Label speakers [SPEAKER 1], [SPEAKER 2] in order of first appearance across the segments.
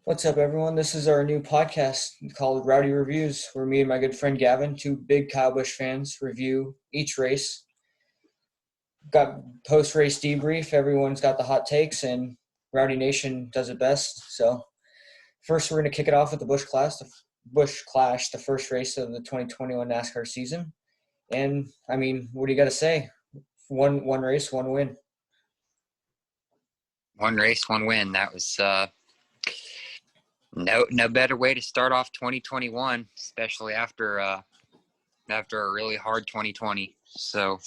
[SPEAKER 1] What's up, everyone? This is our new podcast called Rowdy Reviews, where me and my good friend Gavin, two big Kyle Busch fans, review each race. Got post-race debrief. Everyone's got the hot takes, and Rowdy Nation does it best. So, first, we're going to kick it off with the Busch Clash, the first race of the 2021 NASCAR season. And I mean, what do you got to say? One race, one win.
[SPEAKER 2] One race, one win. That was no better way to start off 2021, especially after a really hard 2020. So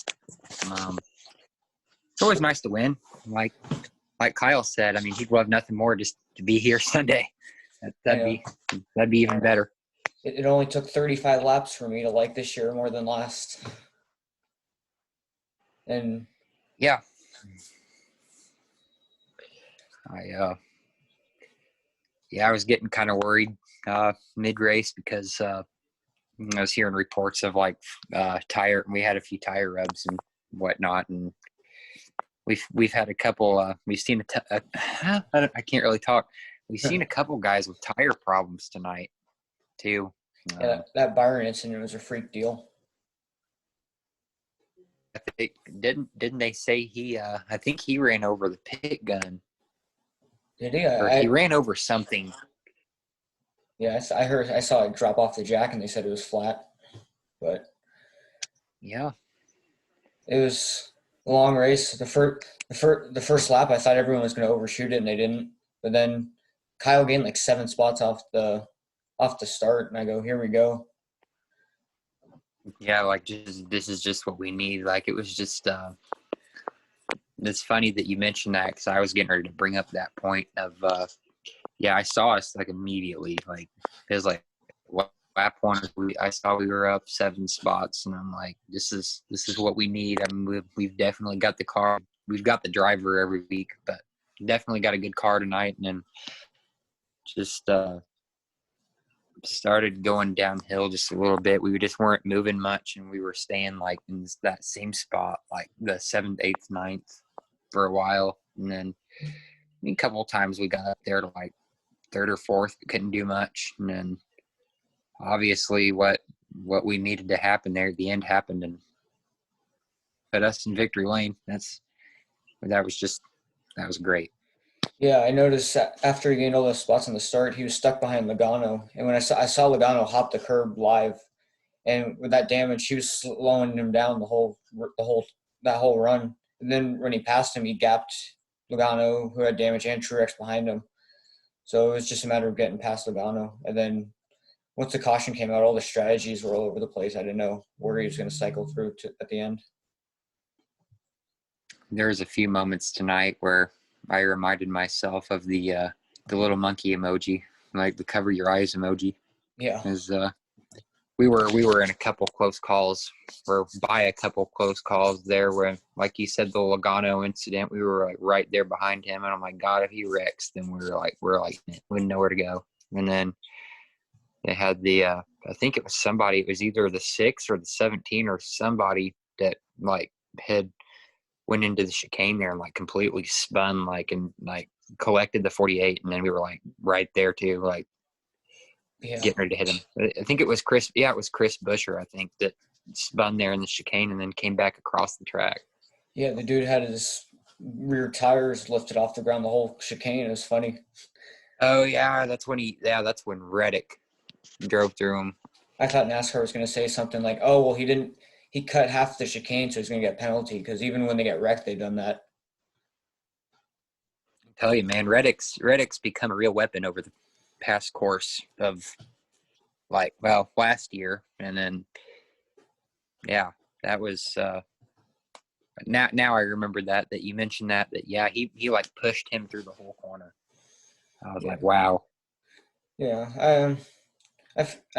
[SPEAKER 2] it's always nice to win. Like Kyle said, I mean, he'd love nothing more just to be here Sunday. That'd be even better.
[SPEAKER 1] It only took 35 laps for me to like this year more than last. And
[SPEAKER 2] yeah, I was getting kind of worried mid-race because I was hearing reports of we had a few tire rubs and whatnot, and we've had a couple. We've seen I can't really talk. We've seen a couple guys with tire problems tonight too.
[SPEAKER 1] Yeah, that Byron incident was a freak deal.
[SPEAKER 2] Didn't they say he? I think he ran over the pit gun.
[SPEAKER 1] Did he?
[SPEAKER 2] Or he ran over something.
[SPEAKER 1] Yeah, I saw it drop off the jack, and they said it was flat. But
[SPEAKER 2] yeah,
[SPEAKER 1] it was a long race. The first lap, I thought everyone was going to overshoot it, and they didn't. But then Kyle gained like 7 spots off the start, and I go, here we go.
[SPEAKER 2] Yeah, this is just what we need. Like, it was just it's funny that you mentioned that, because I was getting ready to bring up that point of I saw us like immediately. Like, it was like lap one, I saw we were up 7 spots, and I'm like, this is what we need. I mean, we've definitely got the car. We've got the driver every week, but definitely got a good car tonight. And then just started going downhill just a little bit. We just weren't moving much, and we were staying like in that same spot, like the 7th, 8th, 9th for a while. And then a couple of times we got up there to like 3rd or 4th, but couldn't do much. And then obviously what we needed to happen there at the end happened and put us in victory lane. That was great.
[SPEAKER 1] Yeah, I noticed after he gained all those spots on the start, he was stuck behind Logano. And when I saw Logano hop the curb live, and with that damage, he was slowing him down that whole run. And then when he passed him, he gapped Logano, who had damage, and Truex behind him. So it was just a matter of getting past Logano. And then once the caution came out, all the strategies were all over the place. I didn't know where he was going to cycle through at the end.
[SPEAKER 2] There was a few moments tonight where I reminded myself of the little monkey emoji, like the cover your eyes emoji.
[SPEAKER 1] Yeah.
[SPEAKER 2] Because we were in a couple close calls, or by a couple close calls there, where, like you said, the Logano incident, we were like right there behind him, and I'm like, God, if he wrecks, then we're like we wouldn't know where to go. And then they had the I think it was either the 6 or the 17 or somebody that like had went into the chicane there and like completely spun, and collected the 48, and then we were like right there too, like getting ready to hit him. I think it was Chris. Yeah, it was Chris Buescher, I think, that spun there in the chicane and then came back across the track.
[SPEAKER 1] Yeah, the dude had his rear tires lifted off the ground the whole chicane. It was funny.
[SPEAKER 2] Oh yeah, that's when Reddick drove through him.
[SPEAKER 1] I thought NASCAR was going to say something like, "Oh, well, he cut half the chicane, so he's going to get a penalty," because even when they get wrecked, they've done that.
[SPEAKER 2] I tell you, man, Reddick's become a real weapon over the past course of last year. And then that was now I remember that you mentioned that he like pushed him through the whole corner. I was like, wow.
[SPEAKER 1] Yeah,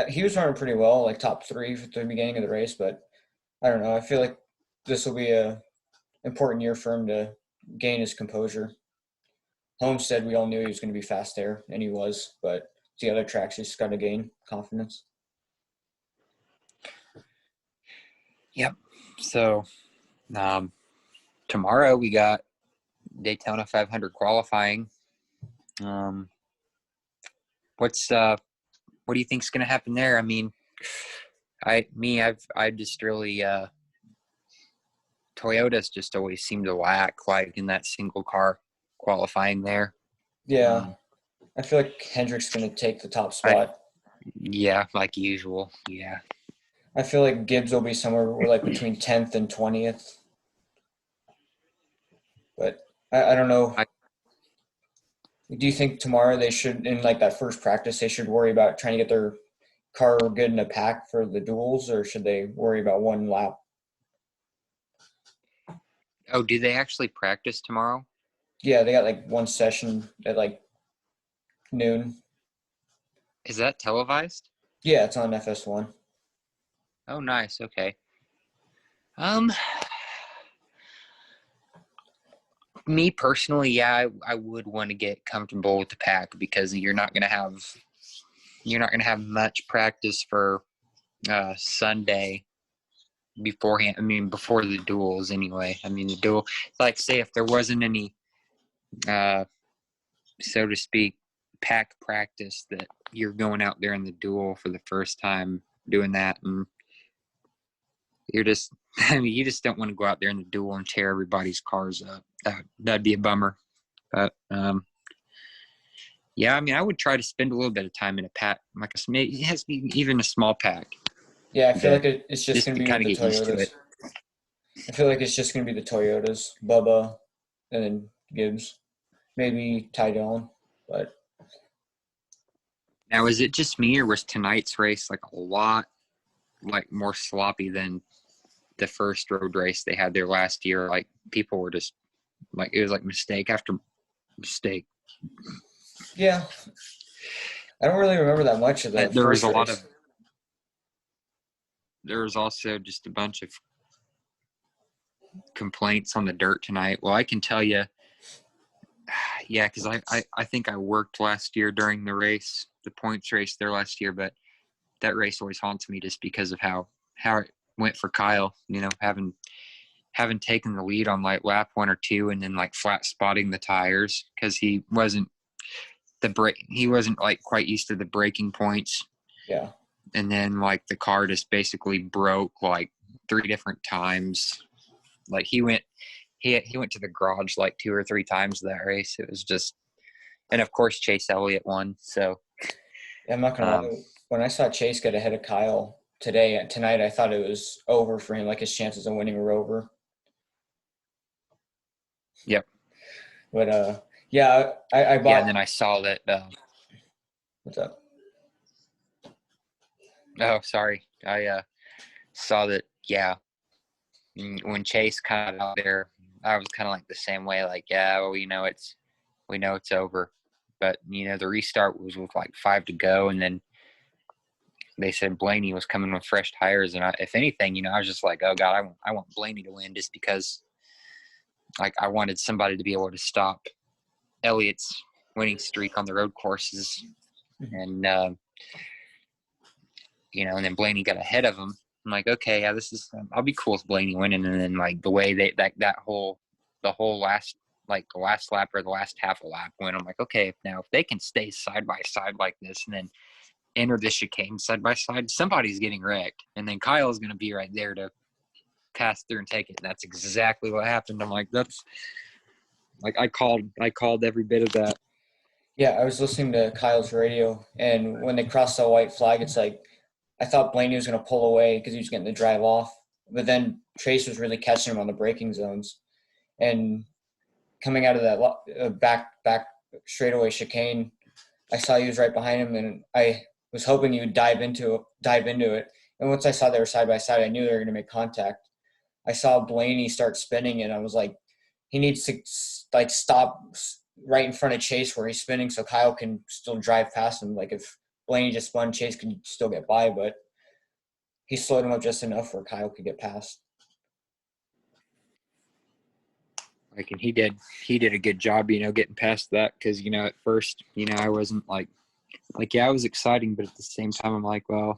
[SPEAKER 1] he was running pretty well, like top 3 at the beginning of the race, but I don't know. I feel like this will be a important year for him to gain his composure. Homestead, we all knew he was going to be fast there, and he was, but the other tracks, he's got to gain confidence.
[SPEAKER 2] Yep. So tomorrow we got Daytona 500 qualifying. what do you think's going to happen there? I mean, I just really Toyota's just always seemed to lack like in that single car qualifying there.
[SPEAKER 1] Yeah, I feel like Hendrick's going to take the top
[SPEAKER 2] I
[SPEAKER 1] spot.
[SPEAKER 2] Yeah, like usual. Yeah.
[SPEAKER 1] I feel like Gibbs will be somewhere like between 10th and 20th. But I don't know.
[SPEAKER 2] I
[SPEAKER 1] Do you think tomorrow they should, in like that first practice, they should worry about trying to get their car good in a pack for the duels, or should they worry about one lap?
[SPEAKER 2] Oh, do they actually practice tomorrow?
[SPEAKER 1] Yeah, they got like one session at like noon.
[SPEAKER 2] Is that televised?
[SPEAKER 1] Yeah, it's on FS1.
[SPEAKER 2] Oh, nice. Okay. Um, Me personally, yeah, I would want to get comfortable with the pack because you're not gonna have much practice for Sunday beforehand. I mean, before the duels anyway. I mean, the duel, like say if there wasn't any, uh, so to speak, pack practice that you're going out there in the duel for the first time doing that, and you're just, I mean, you just don't want to go out there in the duel and tear everybody's cars up. That'd be a bummer. But yeah, I mean, I would try to spend a little bit of time in a pack, like it has to be even a small pack,
[SPEAKER 1] Yeah, I feel like it's just
[SPEAKER 2] just
[SPEAKER 1] going
[SPEAKER 2] to
[SPEAKER 1] to be
[SPEAKER 2] kind of
[SPEAKER 1] the
[SPEAKER 2] get used to
[SPEAKER 1] Toyotas.
[SPEAKER 2] it.
[SPEAKER 1] I feel like it's just going to be the Toyotas, Bubba, and then Gibbs, maybe Ty Dillon, but
[SPEAKER 2] Now, is it just me, or was tonight's race like a lot like more sloppy than the first road race they had there last year? Like people were just like, it was like mistake after mistake.
[SPEAKER 1] yeah, I don't really remember that much of the
[SPEAKER 2] There was
[SPEAKER 1] first
[SPEAKER 2] a lot of,
[SPEAKER 1] race.
[SPEAKER 2] there was also just a bunch of complaints on the dirt tonight. Well, I can tell you, yeah, because I think I worked last year during the race, the points race there last year, but that race always haunts me just because of how it went for Kyle. You know, having taken the lead on like lap 1 or 2, and then like flat spotting the tires because he wasn't like quite used to the braking points,
[SPEAKER 1] Yeah,
[SPEAKER 2] and then like the car just basically broke like 3 different times. Like he went to the garage like 2 or 3 times that race. It was just, and of course Chase Elliott won. So
[SPEAKER 1] I'm not gonna
[SPEAKER 2] um,
[SPEAKER 1] lie. When I saw Chase get ahead of Kyle tonight, I thought it was over for him. Like his chances of winning were over.
[SPEAKER 2] yep,
[SPEAKER 1] But yeah, I
[SPEAKER 2] yeah. And
[SPEAKER 1] bought.
[SPEAKER 2] then I saw that.
[SPEAKER 1] What's up?
[SPEAKER 2] Oh, sorry, I saw that. Yeah, when Chase kind of out there, I was kind of like the same way. Like, yeah, well, we know it's over. But the restart was with like 5 to go, and then they said Blaney was coming with fresh tires, and if anything, I was just like, oh god, I want Blaney to win just because, like, I wanted somebody to be able to stop Elliott's winning streak on the road courses, and and then Blaney got ahead of him. I'm like, okay, yeah, this is, I'll be cool with Blaney winning, and then like the way the whole last, like the last lap or the last half a lap went, I'm like, okay, now if they can stay side by side like this, and then enter this chicane side by side, somebody's getting wrecked, and then Kyle's going to be right there to pass through and take it. And that's exactly what happened. I'm like, that's like, I called every bit of that.
[SPEAKER 1] Yeah, I was listening to Kyle's radio, and when they crossed the white flag, it's like I thought Blaney was gonna pull away because he was getting the drive off, but then Trace was really catching him on the braking zones, and coming out of that back straightaway chicane, I saw he was right behind him, and I was hoping he would dive into it. And once I saw they were side by side, I knew they were going to make contact. I saw Blaney start spinning, and I was like, he needs to like stop right in front of Chase where he's spinning, so Kyle can still drive past him. Like if Blaney just spun, Chase could still get by, but he slowed him up just enough where Kyle could get past.
[SPEAKER 2] Like, and he did a good job, getting past that, because at first, I wasn't like yeah, it was exciting, but at the same time, I'm like, well,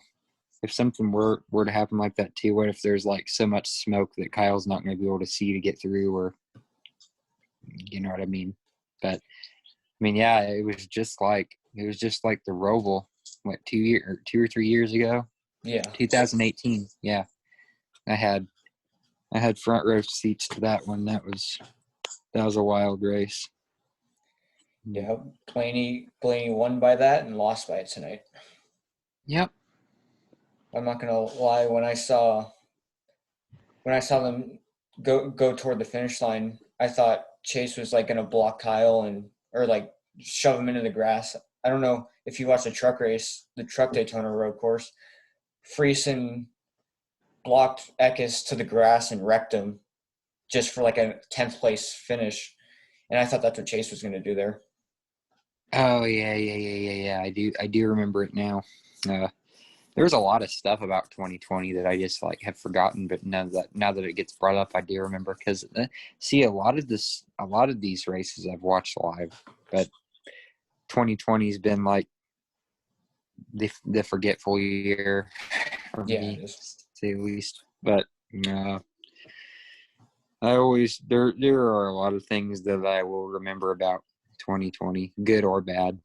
[SPEAKER 2] if something were to happen like that too, what if there's like so much smoke that Kyle's not going to be able to see to get through, or you know what I mean? But mean, yeah, it was just like the Roval, what, 2 or 3 years ago,
[SPEAKER 1] Yeah.
[SPEAKER 2] 2018. Yeah, I had front row seats to that one. That was a wild race.
[SPEAKER 1] Yeah. Blaney won by that and lost by it tonight.
[SPEAKER 2] Yep.
[SPEAKER 1] I'm not gonna lie. When I saw them go toward the finish line, I thought Chase was like gonna block Kyle or like shove him into the grass. I don't know if you watched the truck race, the truck Daytona road course. Friesen blocked Eckes to the grass and wrecked him just for like a 10th place finish. And I thought that's what Chase was gonna do there.
[SPEAKER 2] Oh yeah. I do remember it now. There's a lot of stuff about 2020 that I just like have forgotten, but now that it gets brought up, I do remember because see a lot of these races I've watched live, but 2020 has been like the forgetful year for
[SPEAKER 1] Yeah,
[SPEAKER 2] me,
[SPEAKER 1] it is.
[SPEAKER 2] to say the least. But I always there are a lot of things that I will remember about 2020, good or bad.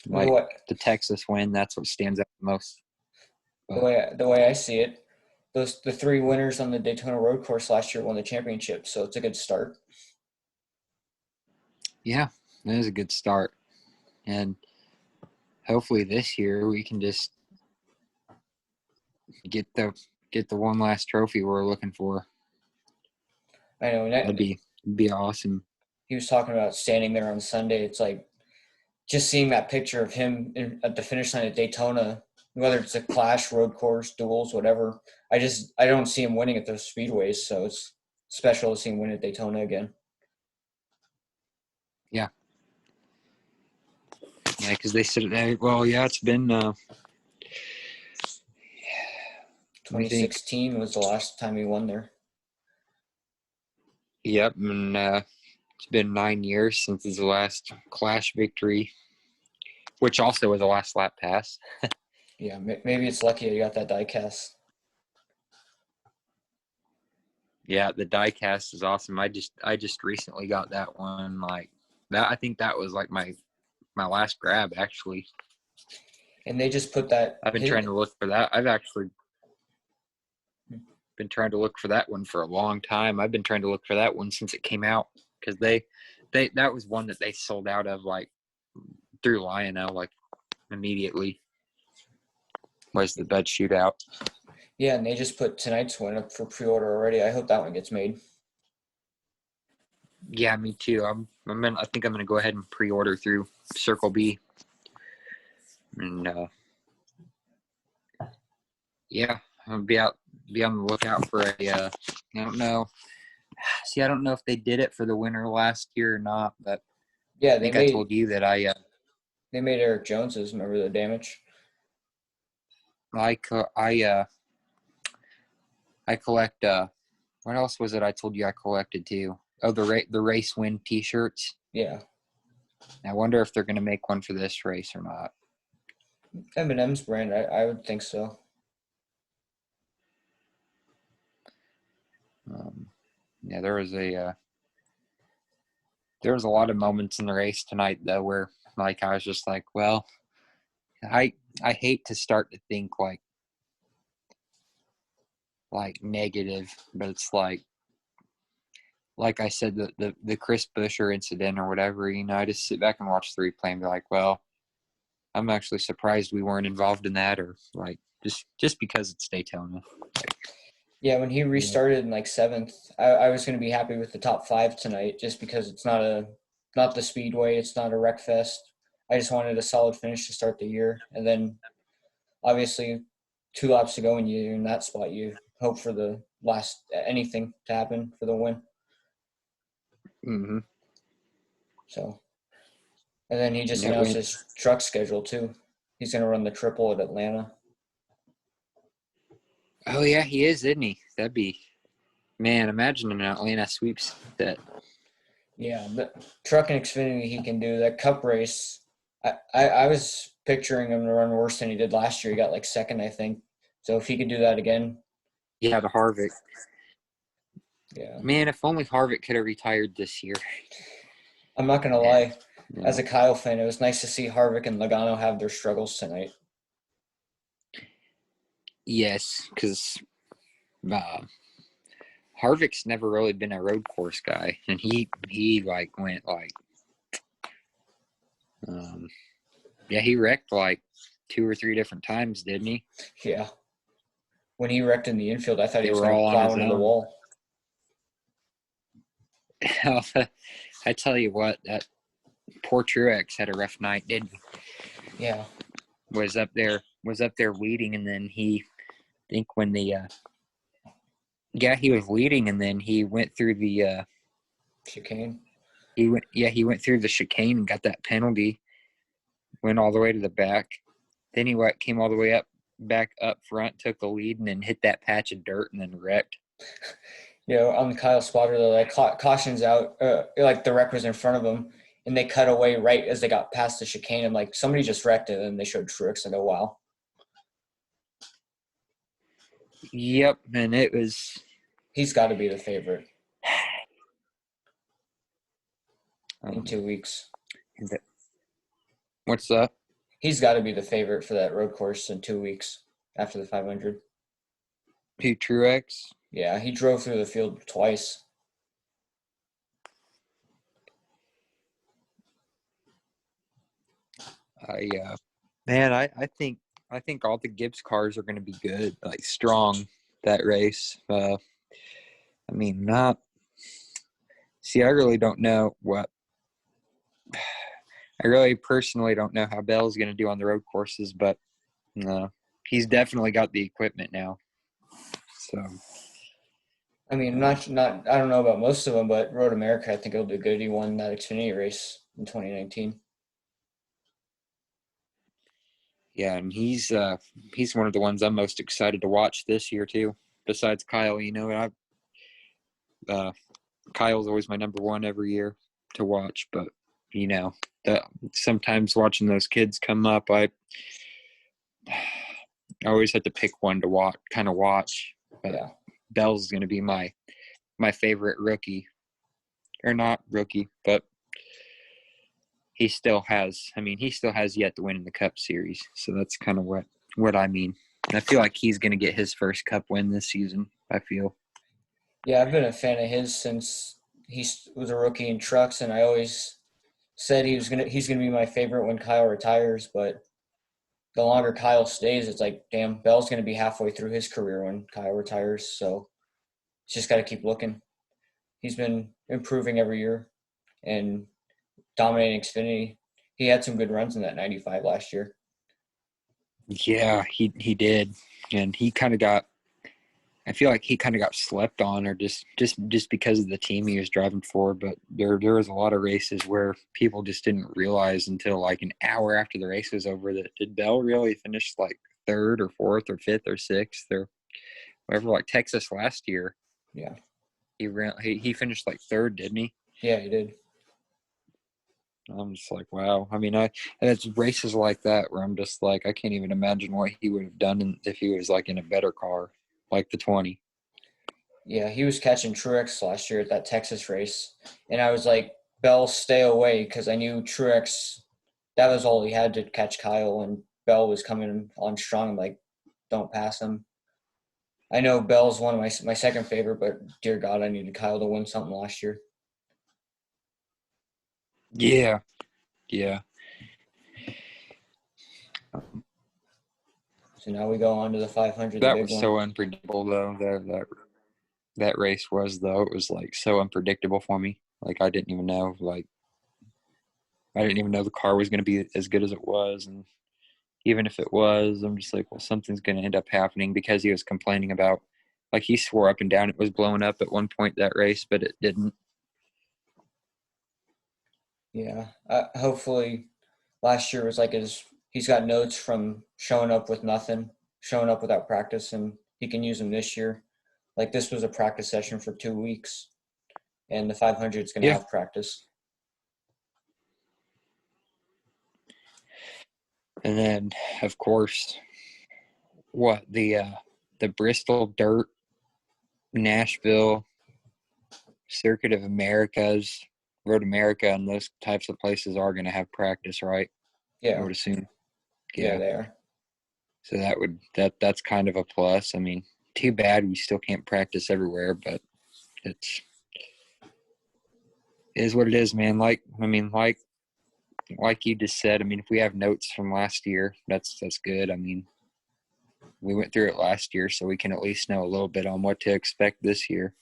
[SPEAKER 1] Well,
[SPEAKER 2] Like the Texas win, that's what stands out the most.
[SPEAKER 1] the way I see it, the three winners on the Daytona road course last year won the championship, so it's a good start.
[SPEAKER 2] Yeah, that is a good start. And hopefully this year we can just get the one last trophy we're looking for.
[SPEAKER 1] I know
[SPEAKER 2] That'd be awesome.
[SPEAKER 1] he was talking about standing there on Sunday. It's like just seeing that picture of him at the finish line at Daytona, whether it's a Clash, road course, duels, whatever. I don't see him winning at those speedways, so it's special to see him win at Daytona again.
[SPEAKER 2] Yeah. Yeah, because they said, well, yeah, it's been, let me think.
[SPEAKER 1] 2016 was the last time he won there.
[SPEAKER 2] Yep, and it's been 9 years since his last Clash victory, which also was a last lap pass.
[SPEAKER 1] Yeah, maybe it's lucky you got that die cast.
[SPEAKER 2] Yeah, the die cast is awesome. I just recently got that one. Like that, I think that was like my last grab actually.
[SPEAKER 1] And they just put that.
[SPEAKER 2] I've been trying to look for that. I've actually been trying to look for that one for a long time. I've been trying to look for that one since it came out because they that was one that they sold out of like through Lionel like immediately. Was the bed shootout?
[SPEAKER 1] Yeah, and they just put tonight's one up for pre-order already. I hope that one gets made.
[SPEAKER 2] Yeah, me too. I think I'm gonna go ahead and pre-order through Circle B. And yeah, I'll be on the lookout for a. I don't know. See, I don't know if they did it for the winter last year or not, but
[SPEAKER 1] Yeah,
[SPEAKER 2] I think I told you that I
[SPEAKER 1] Eric Jones's. Remember the damage?
[SPEAKER 2] I collect. What else was it? I told you I collected too. Oh, the race win T-shirts.
[SPEAKER 1] Yeah,
[SPEAKER 2] I wonder if they're gonna make one for this race or not.
[SPEAKER 1] M&M's brand. I would think so.
[SPEAKER 2] Yeah, there was a lot of moments in the race tonight though where like I was just like, well, I hate to start to think like negative, but it's like I said, the Chris Buescher incident or whatever, I just sit back and watch the replay and be like, well, I'm actually surprised we weren't involved in that, or like just because it's Daytona. Like,
[SPEAKER 1] Yeah, when he restarted in like seventh, I was going to be happy with the top five tonight, just because it's not the speedway, it's not a wreck fest. I just wanted a solid finish to start the year, and then obviously 2 laps to go, and you're in that spot, you hope for the last anything to happen for the win.
[SPEAKER 2] mm-hmm.
[SPEAKER 1] So, and then he just
[SPEAKER 2] That
[SPEAKER 1] announced
[SPEAKER 2] went.
[SPEAKER 1] his truck schedule too. He's going to run the triple at Atlanta.
[SPEAKER 2] Oh yeah, he is, isn't he? That'd be, man. Imagine an Atlanta sweeps that.
[SPEAKER 1] Yeah, the truck and Xfinity he can do that cup race. I was picturing him to run worse than he did last year. He got like second, I think. So if he could do that again,
[SPEAKER 2] Yeah, the Harvick.
[SPEAKER 1] yeah.
[SPEAKER 2] Man, if only Harvick could have retired this year.
[SPEAKER 1] I'm not gonna
[SPEAKER 2] Yeah.
[SPEAKER 1] lie. As a Kyle fan, it was nice to see Harvick and Logano have their struggles tonight.
[SPEAKER 2] Yes, because Harvick's never really been a road course guy, and he like went like, he wrecked like 2 or 3 different times, didn't he?
[SPEAKER 1] Yeah. When he wrecked in the infield, I thought he
[SPEAKER 2] They
[SPEAKER 1] was
[SPEAKER 2] were
[SPEAKER 1] going to
[SPEAKER 2] all on
[SPEAKER 1] plow
[SPEAKER 2] his
[SPEAKER 1] into the
[SPEAKER 2] own.
[SPEAKER 1] wall.
[SPEAKER 2] I tell you what, that poor Truex had a rough night, didn't he?
[SPEAKER 1] Yeah.
[SPEAKER 2] Was up there leading, and then I think when the he was leading, and then he went through the
[SPEAKER 1] Chicane.
[SPEAKER 2] he went through the chicane and got that penalty. Went all the way to the back. Then he came all the way back up front, took the lead, and then hit that patch of dirt and then wrecked.
[SPEAKER 1] On the Kyle spotter, though, like cautions out, like the wreck was in front of him, and they cut away right as they got past the chicane. And like somebody just wrecked it, and they showed Truex. And wow.
[SPEAKER 2] Yep, and it was.
[SPEAKER 1] He's got to be the favorite in 2 weeks.
[SPEAKER 2] What's that?
[SPEAKER 1] He's got to be the favorite for that road course in 2 weeks after the 500.
[SPEAKER 2] Who, Truex?
[SPEAKER 1] Yeah, he drove through the field twice.
[SPEAKER 2] I think all the Gibbs cars are going to be good, like strong that race. I really don't know what. I really personally don't know how Bell's going to do on the road courses, but he's definitely got the equipment now. So,
[SPEAKER 1] I mean, not I don't know about most of them, but Road America, I think he'll do good. He won that Xfinity race in 2019.
[SPEAKER 2] yeah, and he's one of the ones I'm most excited to watch this year too. Besides Kyle, Kyle's always my number one every year to watch, but sometimes watching those kids come up, I always had to pick one to watch. But
[SPEAKER 1] Yeah.
[SPEAKER 2] Bell's going to be my favorite rookie, or not rookie, but he still has yet to win in the Cup Series. So that's kind of what I mean. And I feel like he's going to get his first Cup win this season, I feel.
[SPEAKER 1] Yeah, I've been a fan of his since he was a rookie in trucks, and I always said he's gonna be my favorite when Kyle retires. But the longer Kyle stays, it's like, damn, Bell's gonna be halfway through his career when Kyle retires. So just got to keep looking. He's been improving every year and dominating Xfinity. He had some good runs in that 95 last year.
[SPEAKER 2] Yeah, he did, and I feel like he kind of got slept on, or just because of the team he was driving for. But there was a lot of races where people just didn't realize until like an hour after the race was over that did Bell really finish like third or fourth or fifth or sixth or whatever. Like Texas last year,
[SPEAKER 1] Yeah.
[SPEAKER 2] He finished like third, didn't he?
[SPEAKER 1] Yeah, he did.
[SPEAKER 2] I'm just like, wow. I mean, and it's races like that where I'm just like, I can't even imagine what he would have done if he was like in a better car, like the 20.
[SPEAKER 1] Yeah, he was catching Truex last year at that Texas race, and I was like, Bell, stay away, because I knew Truex, that was all he had to catch Kyle, and Bell was coming on strong. I'm like, don't pass him. I know Bell's one of my second favorite, but dear God, I needed Kyle to win something last year.
[SPEAKER 2] Yeah.
[SPEAKER 1] So now we go on to the 500, the
[SPEAKER 2] That
[SPEAKER 1] big
[SPEAKER 2] was
[SPEAKER 1] one.
[SPEAKER 2] so unpredictable, though. That race was, though. It was like so unpredictable for me. Like I didn't even know. The car was going to be as good as it was, and even if it was, I'm just like, well, something's going to end up happening, because he was complaining about, like, he swore up and down it was blowing up at one point that race, but it didn't.
[SPEAKER 1] Yeah, hopefully last year was like he's got notes from showing up with nothing, showing up without practice, and he can use them this year. Like this was a practice session for 2 weeks, and the 500 is going to
[SPEAKER 2] Yeah.
[SPEAKER 1] have practice.
[SPEAKER 2] And then, of course, the Bristol Dirt Nashville Circuit of Americas Road America and those types of places are going to have practice, right? I
[SPEAKER 1] Yeah,
[SPEAKER 2] would assume.
[SPEAKER 1] yeah,
[SPEAKER 2] Yeah.
[SPEAKER 1] they are.
[SPEAKER 2] So that's kind of a plus. I mean, too bad we still can't practice everywhere, but it's it is what it is, man. Like you just said, I mean, if we have notes from last year, that's good. I mean, we went through it last year, so we can at least know a little bit on what to expect this year.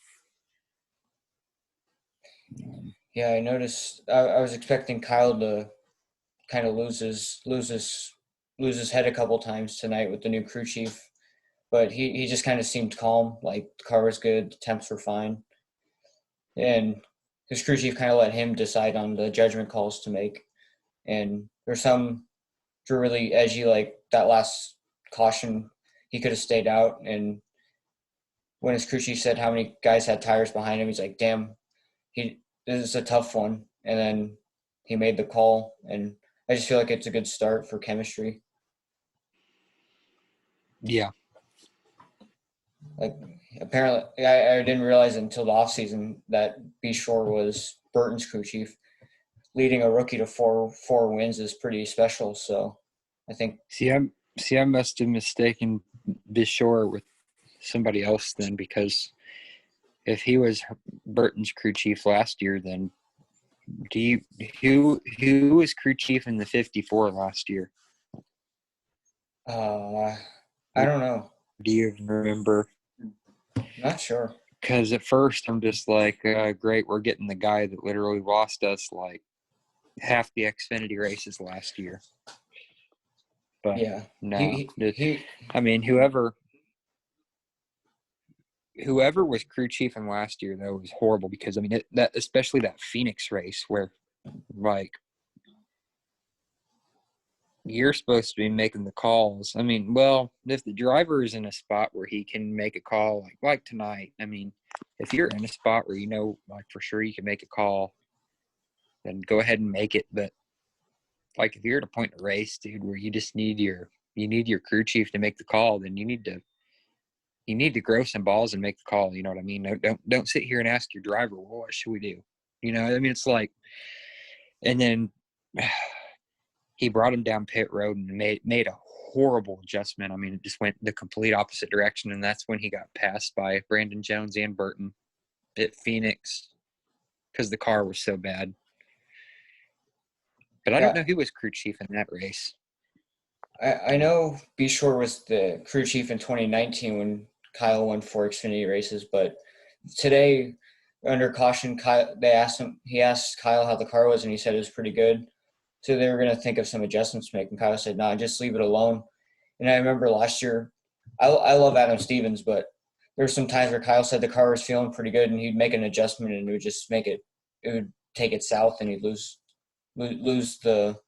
[SPEAKER 1] Yeah, I noticed. I was expecting Kyle to kind of lose his head a couple times tonight with the new crew chief, but he just kind of seemed calm. Like the car was good, the temps were fine, and his crew chief kind of let him decide on the judgment calls to make. And there's some were really edgy, like that last caution, he could have stayed out. And when his crew chief said how many guys had tires behind him, he's like, "Damn, this is a tough one." And then he made the call, and I just feel like it's a good start for chemistry.
[SPEAKER 2] Yeah.
[SPEAKER 1] Like apparently, I didn't realize until the off season that B Shore was Burton's crew chief. Leading a rookie to four wins is pretty special. So I think
[SPEAKER 2] I must have mistaken Bishore with somebody else then, because if he was Burton's crew chief last year, then who was crew chief in the 54 last year?
[SPEAKER 1] I don't know.
[SPEAKER 2] Do you even remember?
[SPEAKER 1] Not sure.
[SPEAKER 2] Because at first I'm just like, great, we're getting the guy that literally lost us like half the Xfinity races last year. But
[SPEAKER 1] Yeah,
[SPEAKER 2] no,
[SPEAKER 1] he
[SPEAKER 2] I mean, whoever was crew chief in last year though was horrible, because I mean that especially that Phoenix race where like you're supposed to be making the calls. I mean, well, if the driver is in a spot where he can make a call, like tonight, I mean, if you're in a spot where you know, like for sure you can make a call, then go ahead and make it. But like if you're at a point in a race, dude, where you just need your crew chief to make the call, then you need to grow some balls and make the call. You know what I mean? Don't sit here and ask your driver, well, what should we do? You know, I mean, it's like, and then he brought him down pit road and made a horrible adjustment. I mean, it just went the complete opposite direction, and that's when he got passed by Brandon Jones and Burton at Phoenix because the car was so bad. But I don't know
[SPEAKER 1] yeah.
[SPEAKER 2] who was crew chief in that race.
[SPEAKER 1] I know B Shore was the crew chief in 2019 when Kyle won 4 Xfinity races, but today under caution, Kyle, he asked Kyle how the car was, and he said it was pretty good. So they were going to think of some adjustments to make, and Kyle said, "No, just leave it alone." And I remember last year, I love Adam Stevens, but there were some times where Kyle said the car was feeling pretty good, and he'd make an adjustment, and it would just it would take it south, and he'd lose the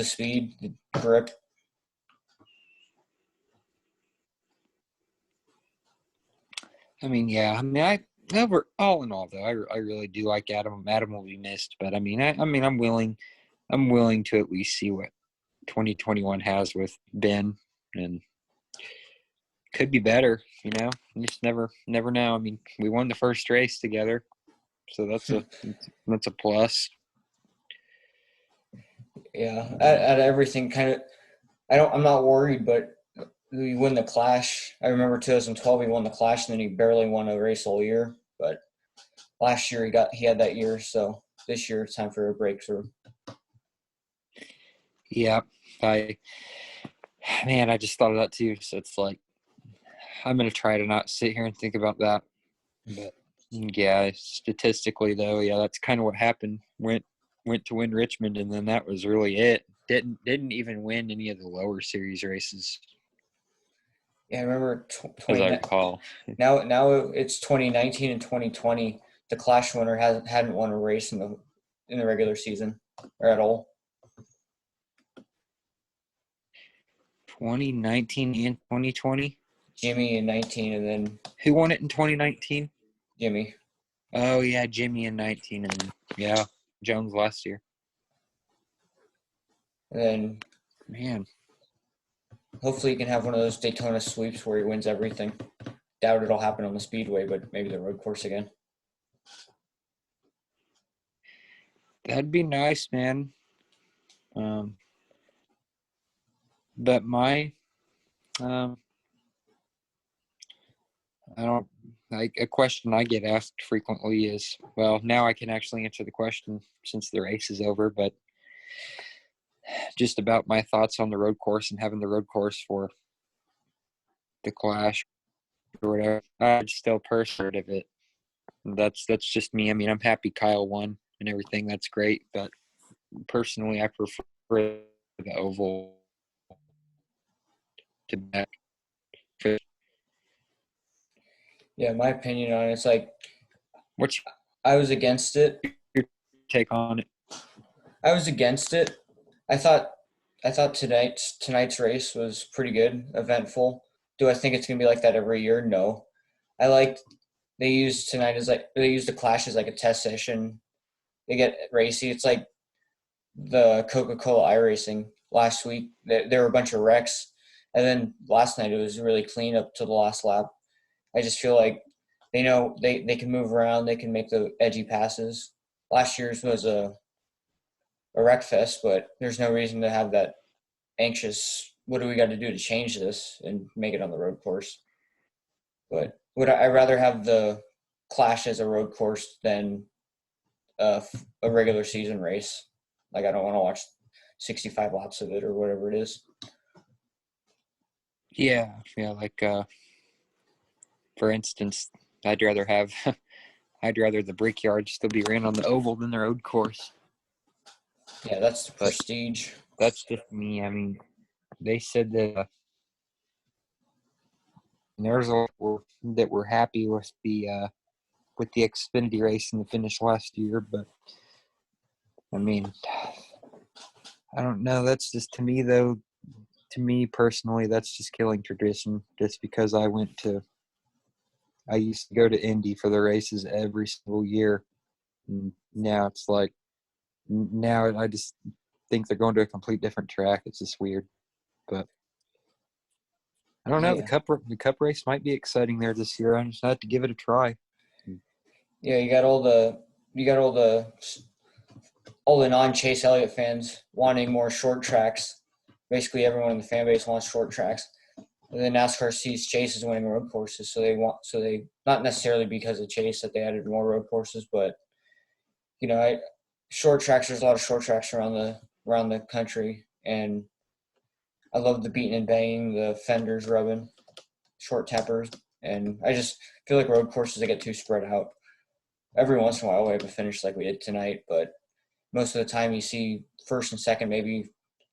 [SPEAKER 1] speed, the grip.
[SPEAKER 2] I mean, yeah. I mean, over all in all, though, I really do like Adam. Adam will be missed, but I mean, I'm willing to at least see what 2021 has with Ben, and could be better. You know, you just never know. I mean, we won the first race together, so that's a plus.
[SPEAKER 1] Yeah, at everything kind of. I'm not worried, but we win the Clash. I remember 2012 he won the Clash, and then he barely won a race all year. But last year he had that year, so this year it's time for a breakthrough.
[SPEAKER 2] Yeah, I just thought of that too. So it's like I'm gonna try to not sit here and think about that. But yeah, statistically though, yeah, that's kind of what happened. Went to win Richmond, and then that was really it. Didn't even win any of the lower series races,
[SPEAKER 1] Yeah, I remember
[SPEAKER 2] as I
[SPEAKER 1] 20.
[SPEAKER 2] recall.
[SPEAKER 1] Now it's 2019 and 2020. The Clash winner hadn't won a race in the regular season or at all.
[SPEAKER 2] 2019 and 2020.
[SPEAKER 1] Jimmy in 19, and then
[SPEAKER 2] Who won it in 2019?
[SPEAKER 1] Jimmy.
[SPEAKER 2] Oh yeah, Jimmy in 19, and then yeah, Jones last year.
[SPEAKER 1] And then
[SPEAKER 2] Man,
[SPEAKER 1] hopefully he can have one of those Daytona sweeps where he wins everything. Doubt it'll happen on the speedway, but maybe the road course again.
[SPEAKER 2] That'd be nice, man. But my, um, I don't like a question I get asked frequently is, well, now I can actually answer the question since the race is over, but just about my thoughts on the road course and having the road course for the Clash or whatever. I'm still personal of it. That's just me. I mean, I'm happy Kyle won and everything. That's great, but personally, I prefer the oval to back.
[SPEAKER 1] Yeah, my opinion on it's like
[SPEAKER 2] What's
[SPEAKER 1] I was against it.
[SPEAKER 2] your take on it?
[SPEAKER 1] I was against it. I thought tonight's race was pretty good, eventful. Do I think it's gonna be like that every year? No. I liked they used tonight as like they used the Clash as like a test session. They get racy. It's like the Coca-Cola iRacing last week. There were a bunch of wrecks, and then last night it was really clean up to the last lap. I just feel like they know they can move around. They can make the edgy passes. Last year's was a wreck fest, but there's no reason to have that anxious. What do we got to do to change this and make it on the road course? But would I rather have the Clash as a road course than a regular season race? Like I don't want to watch 65 laps of it or whatever it is.
[SPEAKER 2] Yeah, like for instance, I'd rather have I'd rather the Brickyard still be ran on the oval than the road course.
[SPEAKER 1] Yeah, that's the
[SPEAKER 2] But
[SPEAKER 1] prestige.
[SPEAKER 2] that's just me. I mean, they said that there's a that we're happy with the Xfinity race in the finish last year, but I mean, I don't know. That's just to me though. To me personally, that's just killing tradition. Just because I used to go to Indy for the races every single year, and now it's like now I just think they're going to a complete different track. It's just weird, but I don't know.
[SPEAKER 1] Yeah,
[SPEAKER 2] The cup race might be exciting there this year. I just had to give it a try.
[SPEAKER 1] yeah. You got all the non-Chase Elliott fans wanting more short tracks. Basically, everyone in the fan base wants short tracks. And then NASCAR sees Chase is winning road courses, so they not necessarily because of Chase that they added more road courses, but short tracks. There's a lot of short tracks around the country, and I love the beating and banging, the fenders rubbing, short tempers, and I just feel like road courses they get too spread out. Every once in a while we have a finish like we did tonight, but most of the time you see first and second maybe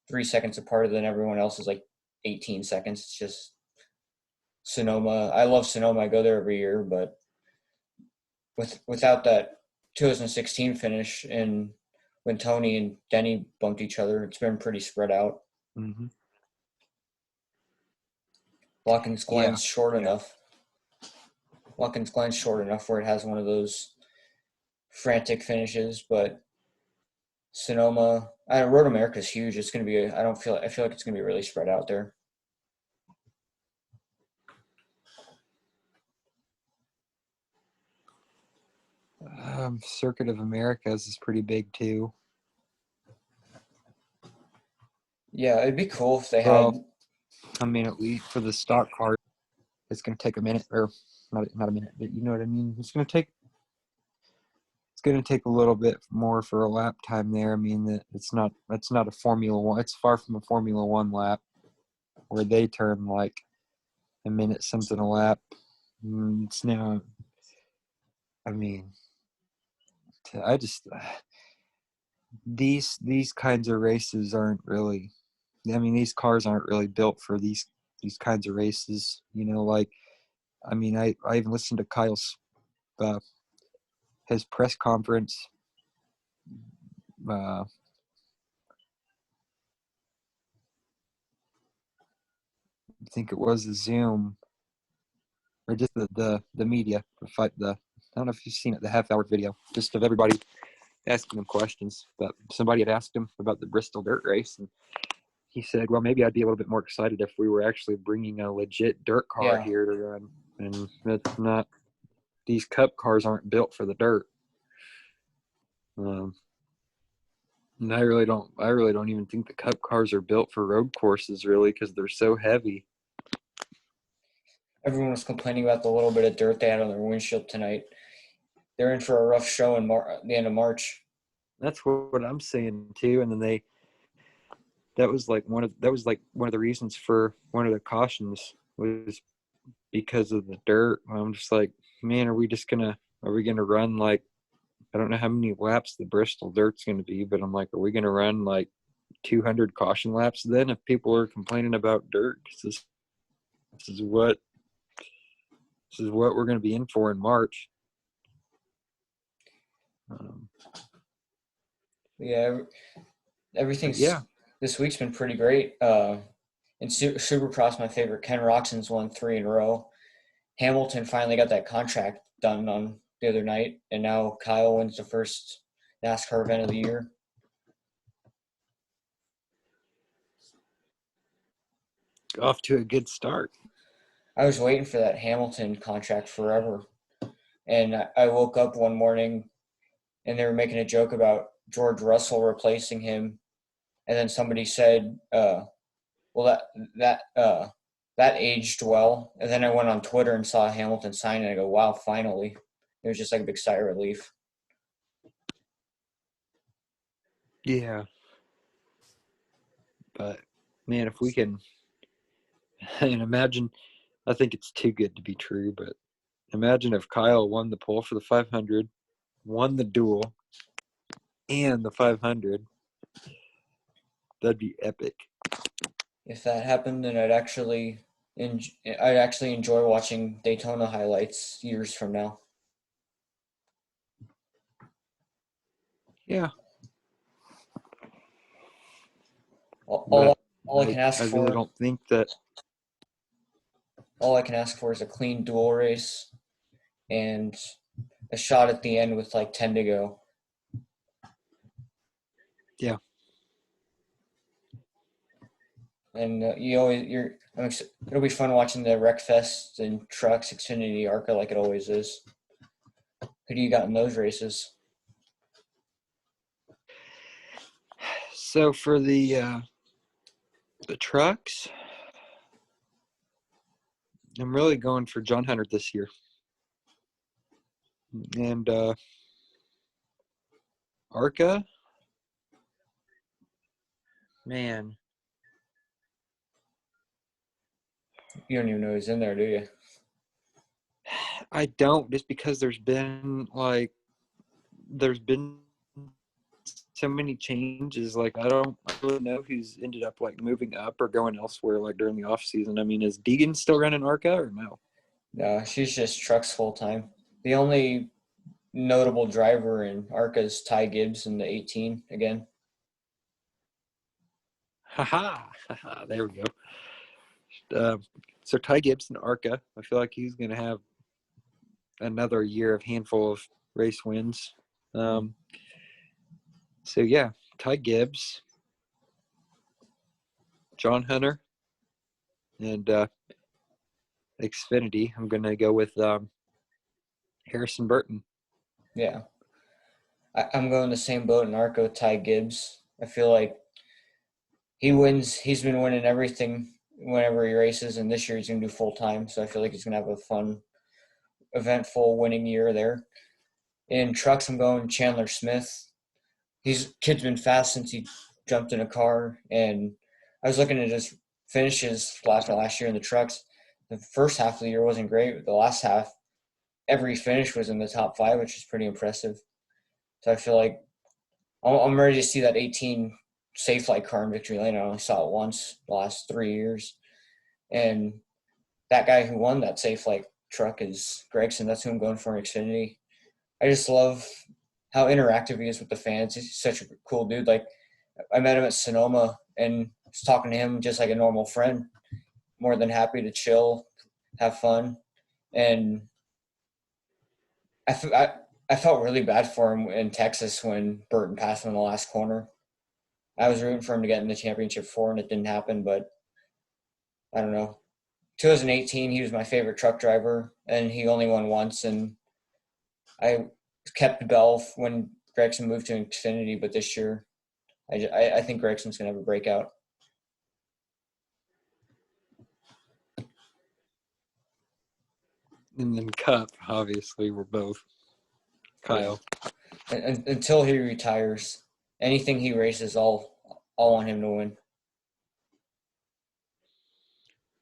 [SPEAKER 1] 3 seconds apart, and then everyone else is like 18 seconds. It's just Sonoma. I love Sonoma. I go there every year, but without that 2016 finish and when Tony and Denny bumped each other, it's been pretty spread out.
[SPEAKER 2] Mm-hmm.
[SPEAKER 1] Watkins
[SPEAKER 2] Yeah,
[SPEAKER 1] Glen's short enough. Watkins Glen's short enough where it has one of those frantic finishes, but Sonoma, Road America's huge. It's going to be. I feel like it's going to be really spread out there.
[SPEAKER 2] Circuit of Americas is pretty big too.
[SPEAKER 1] Yeah, it'd be cool if they
[SPEAKER 2] Well,
[SPEAKER 1] had.
[SPEAKER 2] I mean, at least for the stock car, it's going to take a minute, or not a minute, but you know what I mean. It's going to take a little bit more for a lap time there. I mean, that it's not a Formula One. It's far from a Formula One lap where they turn like a minute something a lap. It's now. I mean, I just these kinds of races aren't really. I mean, these cars aren't really built for these kinds of races. You know, like I mean, I even listened to Kyle's uh, his press conference. Uh, I think it was a Zoom or just the media. I don't know if you've seen it, the half-hour video, just of everybody asking him questions. But somebody had asked him about the Bristol dirt race, and he said, "Well, maybe I'd be a little bit more excited if we were actually bringing a legit dirt car
[SPEAKER 1] Yeah,
[SPEAKER 2] here to run, and it's not. These Cup cars aren't built for the dirt." Um, And I really don't even think the Cup cars are built for road courses really because they're so heavy.
[SPEAKER 1] Everyone was complaining about the little bit of dirt they had on their windshield tonight. They're in for a rough show in the end of March.
[SPEAKER 2] That's what I'm saying too. And then that was like one of the reasons for one of the cautions was because of the dirt. I'm just like, man, are we gonna run like, I don't know how many laps the Bristol dirt's gonna be, but I'm like, are we gonna run like 200 caution laps then if people are complaining about dirt? Because this is what we're gonna be in for in March.
[SPEAKER 1] Yeah, everything's
[SPEAKER 2] Yeah.
[SPEAKER 1] this week's been pretty great. In Supercross, my favorite, Ken Roxon's won 3 in a row. Hamilton finally got that contract done on the other night, and now Kyle wins the first NASCAR event of the year.
[SPEAKER 2] Off to a good start.
[SPEAKER 1] I was waiting for that Hamilton contract forever, and I woke up one morning and they were making a joke about George Russell replacing him, and then somebody said, "Well, that aged well." And then I went on Twitter and saw Hamilton sign, and I go, "Wow, finally!" It was just like a big sigh of relief.
[SPEAKER 2] Yeah. But man, if we can, and imagine, I think it's too good to be true, but imagine if Kyle won the pole for the 500, won the duel, and the 500. That'd be epic.
[SPEAKER 1] If that happened, then I'd actually enjoy watching Daytona highlights years from now.
[SPEAKER 2] Yeah.
[SPEAKER 1] All I can ask
[SPEAKER 2] I really
[SPEAKER 1] for,
[SPEAKER 2] don't think that.
[SPEAKER 1] all I can ask for is a clean duel race and a shot at the end with like 10 to go.
[SPEAKER 2] Yeah.
[SPEAKER 1] And it'll be fun watching the Wreckfest and Trucks Xfinity ARCA like it always is. Who do you got in those races?
[SPEAKER 2] So for the trucks, I'm really going for John Hunter this year. And ARCA, man,
[SPEAKER 1] You don't even know who's in there, do you?
[SPEAKER 2] I don't, just because there's been so many changes. Like I don't really know who's ended up like moving up or going elsewhere like during the off season. I mean, is Deegan still running ARCA or no?
[SPEAKER 1] No, she's just Trucks full time. The only notable driver in ARCA is Ty Gibbs in the 18 again.
[SPEAKER 2] Haha, there we go. So Ty Gibson, ARCA, I feel like he's going to have another year of handful of race wins. So yeah, Ty Gibbs, John Hunter, and Xfinity. I'm going to go with Harrison Burton.
[SPEAKER 1] Yeah. I'm going the same boat in ARCA with Ty Gibbs. I feel like he's been winning everything whenever he races, and this year he's going to do full time. So I feel like he's going to have a fun, eventful winning year there. In trucks, I'm going Chandler Smith. Kid's been fast since he jumped in a car, and I was looking at his finishes last year in the trucks. The first half of the year wasn't great, but the last half, every finish was in the top 5, which is pretty impressive. So I feel like I'm ready to see that 18 safe light car in victory lane. I only saw it once the last 3 years, and that guy who won that safe light truck is Gregson. That's who I'm going for in Xfinity. I just love how interactive he is with the fans. He's such a cool dude. Like, I met him at Sonoma and was talking to him just like a normal friend, more than happy to chill, have fun. And I felt really bad for him in Texas when Burton passed him in the last corner. I was rooting for him to get in the championship 4, and it didn't happen, but I don't know. 2018, he was my favorite truck driver, and he only won once, and I kept Bell when Gregson moved to Xfinity, but this year I think Gregson's gonna have a breakout.
[SPEAKER 2] And then Cup, obviously, we're both Kyle.
[SPEAKER 1] Until he retires, anything he races, I'll want him to win.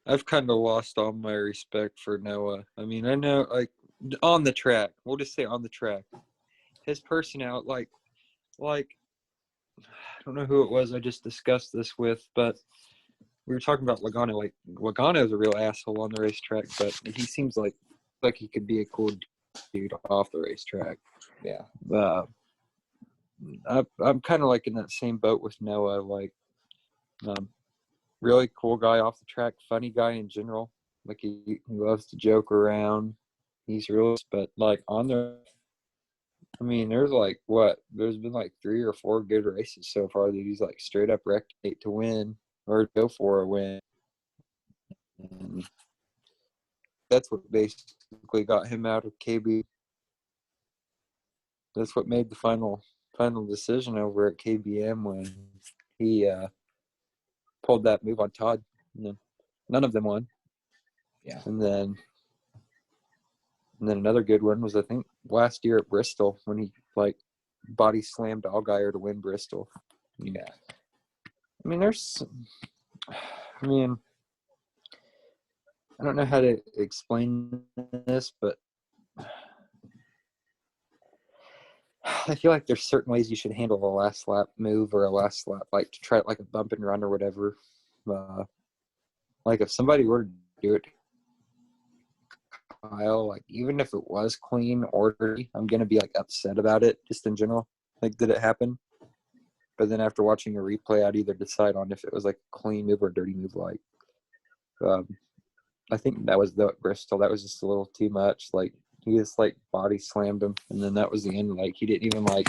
[SPEAKER 2] I've kind of lost all my respect for Noah. I mean, I know, like, on the track. We'll just say on the track. His personality, like, I don't know who it was I just discussed this with, but we were talking about Logano. Like, Logano's a real asshole on the racetrack, but he seems like he could be a cool dude off the racetrack.
[SPEAKER 1] Yeah.
[SPEAKER 2] I'm kind of like in that same boat with Noah. Like, really cool guy off the track, funny guy in general. Like, he loves to joke around. He's real, but like on the, I mean, there's been like 3 or 4 good races so far that he's like straight up wrecked to win or go for a win. And that's what basically got him out of KB. That's what made the final decision over at KBM when he pulled that move on Todd. And then none of them won.
[SPEAKER 1] Yeah.
[SPEAKER 2] And then another good one was, I think, last year at Bristol when he like body slammed Allgaier to win Bristol.
[SPEAKER 1] Yeah.
[SPEAKER 2] I mean, I don't know how to explain this, but I feel like there's certain ways you should handle a last lap move or a last lap, like to try it like a bump and run or whatever. Like if somebody were to do it, Kyle, like even if it was clean or dirty, I'm gonna be like upset about it just in general. Like, did it happen? But then after watching a replay, I'd either decide on if it was like a clean move or a dirty move. Like, I think that was the Bristol. That was just a little too much. Like, he just like body slammed him, and then that was the end. Like, he didn't even like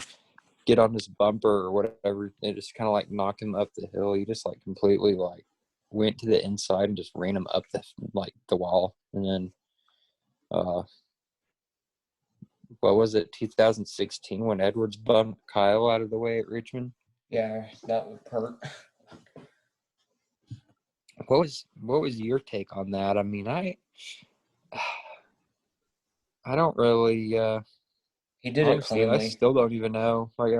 [SPEAKER 2] get on his bumper or whatever. They just kind of like knocked him up the hill. He just like completely like went to the inside and just ran him up the wall. And then, what was it, 2016 when Edwards bumped Kyle out of the way at Richmond?
[SPEAKER 1] Yeah, that would hurt.
[SPEAKER 2] What was your take on that? I mean, I don't really.
[SPEAKER 1] He did it
[SPEAKER 2] Honestly, I
[SPEAKER 1] cleanly.
[SPEAKER 2] still don't even know. Like,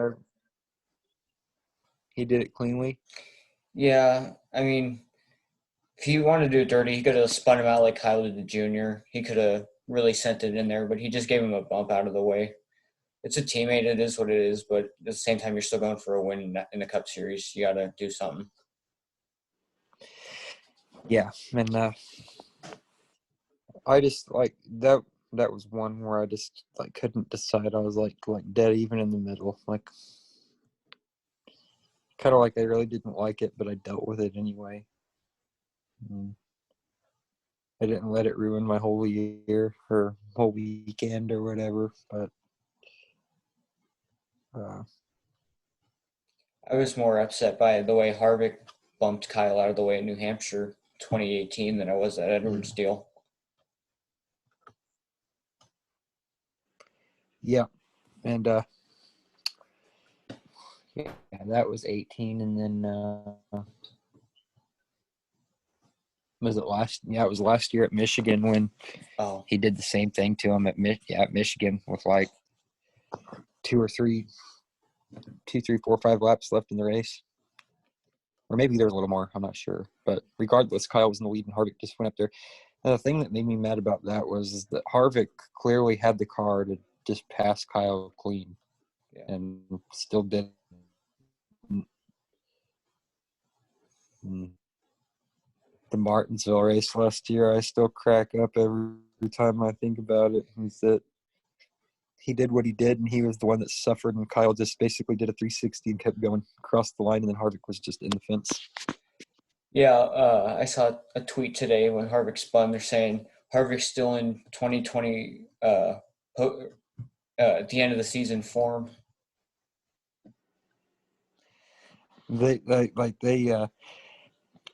[SPEAKER 2] he did it cleanly.
[SPEAKER 1] Yeah, I mean, if he wanted to do it dirty, he could have spun him out like Kyle did the junior. He could have really sent it in there, but he just gave him a bump out of the way. It's a teammate. It is what it is, but at the same time, you're still going for a win in the Cup Series. You got to do something.
[SPEAKER 2] Yeah, and I just like that. That was one where I just like couldn't decide. I was like dead even in the middle. Like, kind of like I really didn't like it, but I dealt with it anyway. I didn't let it ruin my whole year or whole weekend or whatever. But
[SPEAKER 1] I was more upset by the way Harvick bumped Kyle out of the way in New Hampshire 2018 than I was at Edwards deal.
[SPEAKER 2] yeah, and yeah, that was 18, and then was it last? Yeah, it was last year at Michigan when he did the same thing to him at Michigan with like 2, 3, 4, 5 laps left in the race. Or maybe there was a little more. I'm not sure. But regardless, Kyle was in the lead and Harvick just went up there. And the thing that made me mad about that was that Harvick clearly had the car to just pass Kyle clean.
[SPEAKER 1] Yeah.
[SPEAKER 2] And still didn't. The Martinsville race last year, I still crack up every time I think about it. Is that he did what he did, and he was the one that suffered, and Kyle just basically did a 360 and kept going across the line, and then Harvick was just in the fence.
[SPEAKER 1] Yeah, I saw a tweet today when Harvick spun. They're saying Harvick's still in 2020 at the end of the season form.